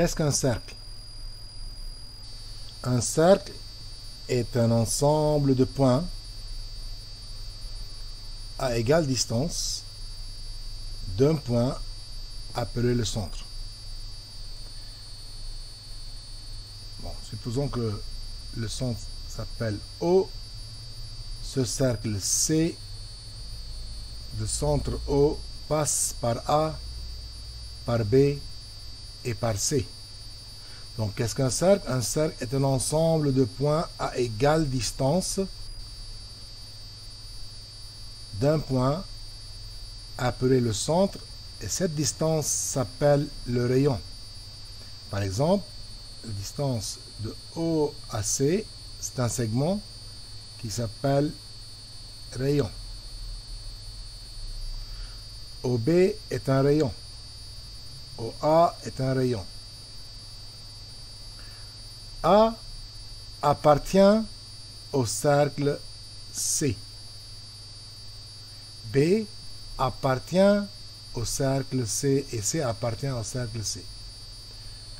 Qu'est-ce qu'un cercle? Un cercle est un ensemble de points à égale distance d'un point appelé le centre. Bon, supposons que le centre s'appelle O. Ce cercle C, de centre O, passe par A, par B et par C. Donc, qu'est-ce qu'un cercle? Un cercle est un ensemble de points à égale distance d'un point appelé le centre, et cette distance s'appelle le rayon. Par exemple, la distance de O à C, c'est un segment qui s'appelle rayon. OB est un rayon. OA est un rayon. A appartient au cercle C. B appartient au cercle C et C appartient au cercle C.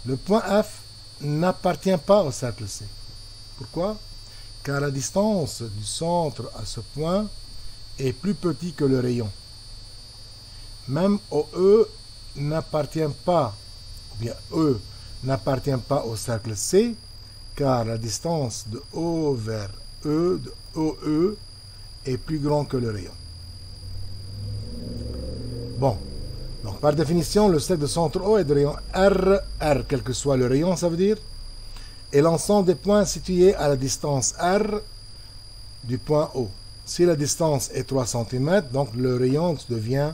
Le point F n'appartient pas au cercle C. Pourquoi? Car la distance du centre à ce point est plus petite que le rayon. Même OE n'appartient pas, ou bien E n'appartient pas au cercle C, car la distance de O vers E, de OE, est plus grande que le rayon. Bon, donc par définition, le cercle de centre O est de rayon R, quel que soit le rayon, ça veut dire, et l'ensemble des points situés à la distance R du point O. Si la distance est 3 cm, donc le rayon devient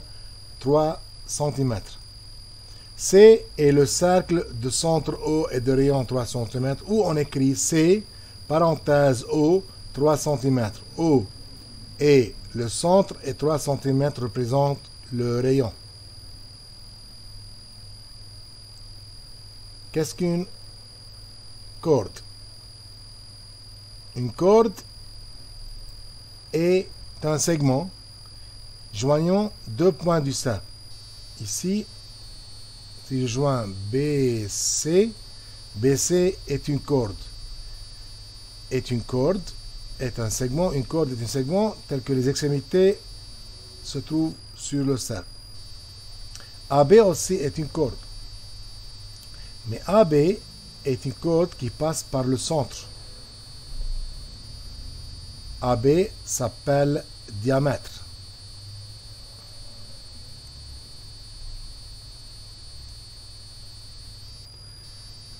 3 cm. C est le cercle de centre O et de rayon 3 cm, où on écrit C, parenthèse O, 3 cm. O et le centre et 3 cm représentent le rayon. Qu'est-ce qu'une corde? Une corde est un segment joignant deux points du cercle. Ici, si je joins BC, BC est une corde. Une corde est un segment, une corde est un segment tel que les extrémités se trouvent sur le cercle. AB aussi est une corde. Mais AB est une corde qui passe par le centre. AB s'appelle diamètre.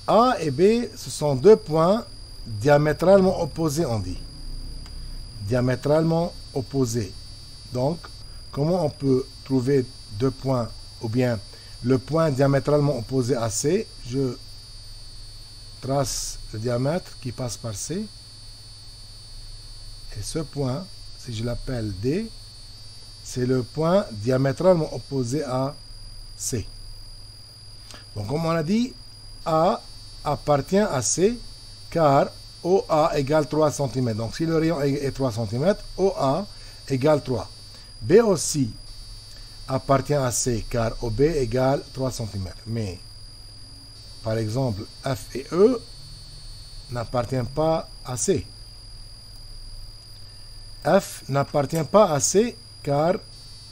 A et B, ce sont deux points diamétralement opposés, on dit. Diamétralement opposés. Donc, comment on peut trouver deux points, ou bien le point diamétralement opposé à C? Je trace le diamètre qui passe par C. Et ce point, si je l'appelle D, c'est le point diamétralement opposé à C. Donc, comme on a dit, A appartient à C, car OA égale 3 cm. Donc, si le rayon est 3 cm, OA égale 3. B aussi appartient à C, car OB égale 3 cm. Mais, par exemple, F et E n'appartiennent pas à C. F n'appartient pas à C, car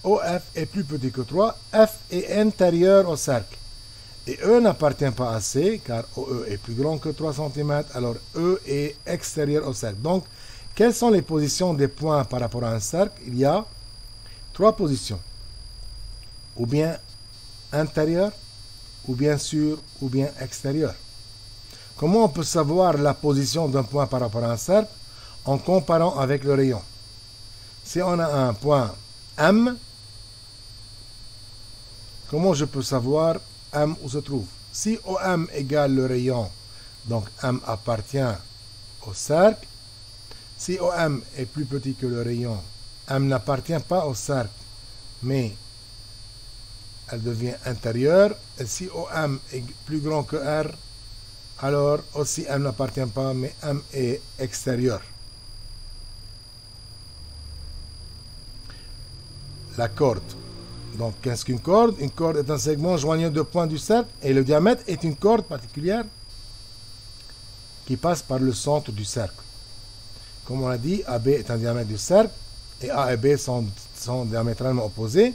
OF est plus petit que 3. F est intérieur au cercle. Et E n'appartient pas à C, car OE est plus grand que 3 cm, alors E est extérieur au cercle. Donc, quelles sont les positions des points par rapport à un cercle? Il y a trois positions. Ou bien intérieur, ou bien sur, ou bien extérieur. Comment on peut savoir la position d'un point par rapport à un cercle? En comparant avec le rayon. Si on a un point M, comment je peux savoir M où se trouve? Si OM égale le rayon, donc M appartient au cercle. Si OM est plus petit que le rayon, M n'appartient pas au cercle, mais elle devient intérieure. Et si OM est plus grand que R, alors aussi M n'appartient pas, mais M est extérieur. La corde Donc, qu'est-ce qu'une corde? Une corde est un segment joignant deux points du cercle et le diamètre est une corde particulière qui passe par le centre du cercle. Comme on l'a dit, AB est un diamètre du cercle et A et B sont diamétralement opposés.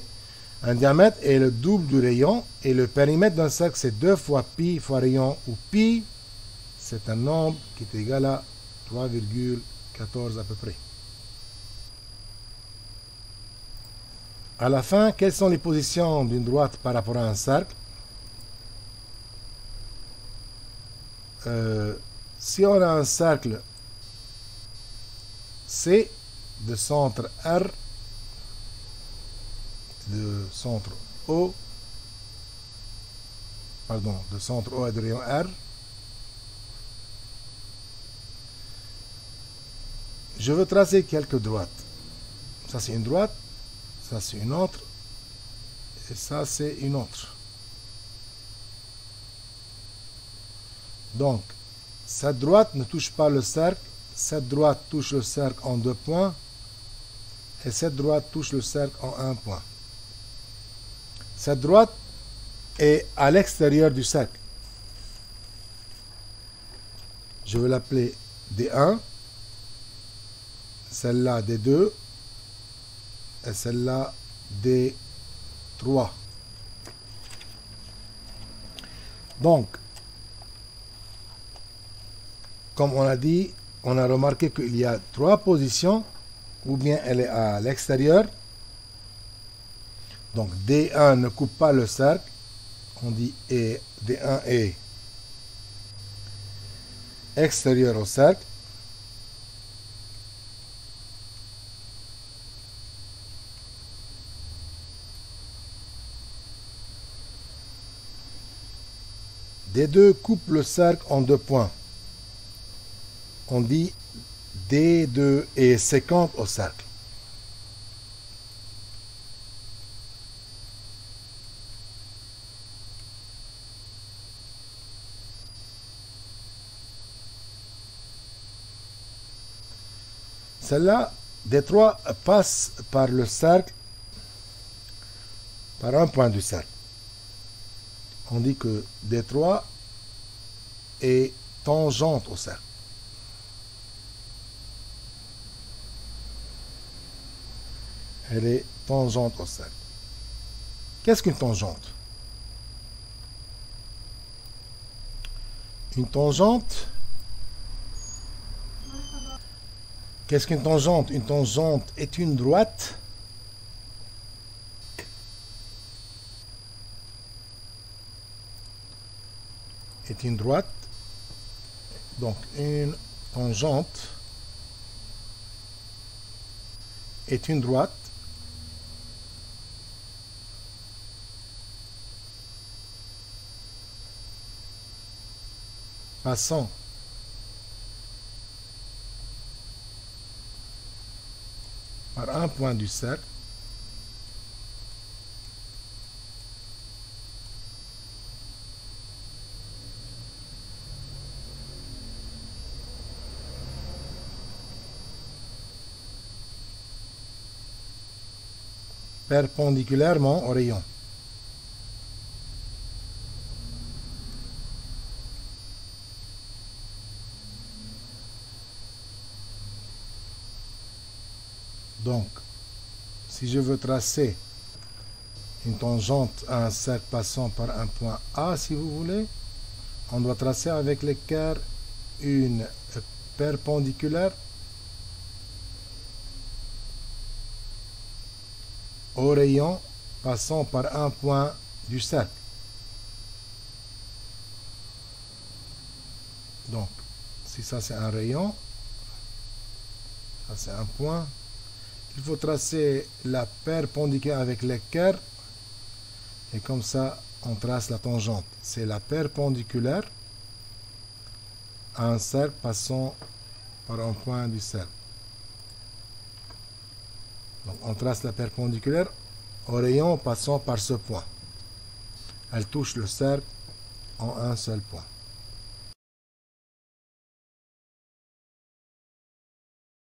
Un diamètre est le double du rayon et le périmètre d'un cercle c'est 2 fois pi fois rayon, où pi c'est un nombre qui est égal à 3,14 à peu près. À la fin, quelles sont les positions d'une droite par rapport à un cercle? Si on a un cercle C de centre R, de centre O, pardon, de centre O et de rayon R, je veux tracer quelques droites. Ça c'est une droite, ça c'est une autre, et ça c'est une autre. Donc, cette droite ne touche pas le cercle, cette droite touche le cercle en 2 points, et cette droite touche le cercle en 1 point. Cette droite est à l'extérieur du cercle. Je vais l'appeler D1, celle-là D2, et celle-là D3. Donc, comme on a dit, on a remarqué qu'il y a 3 positions, ou bien elle est à l'extérieur. Donc D1 ne coupe pas le cercle, on dit D1 est extérieur au cercle. D2 coupe le cercle en 2 points. On dit D2 est séquente au cercle. Celle-là, D3 passe par le cercle, par un point du cercle. On dit que D3 est tangente au cercle. Elle est tangente au cercle. Qu'est-ce qu'une tangente? Une tangente. Qu'est-ce qu'une tangente? Une tangente est une droite Donc, une tangente est une droite passant par un point du cercle perpendiculairement au rayon. Donc, si je veux tracer une tangente à un cercle passant par un point A, si vous voulez, on doit tracer avec l'équerre une perpendiculaire au rayon passant par un point du cercle. Donc, si ça c'est un rayon, ça c'est un point, il faut tracer la perpendiculaire avec l'équerre et comme ça on trace la tangente. C'est la perpendiculaire à un cercle passant par un point du cercle. Donc on trace la perpendiculaire au rayon passant par ce point. Elle touche le cercle en un seul point.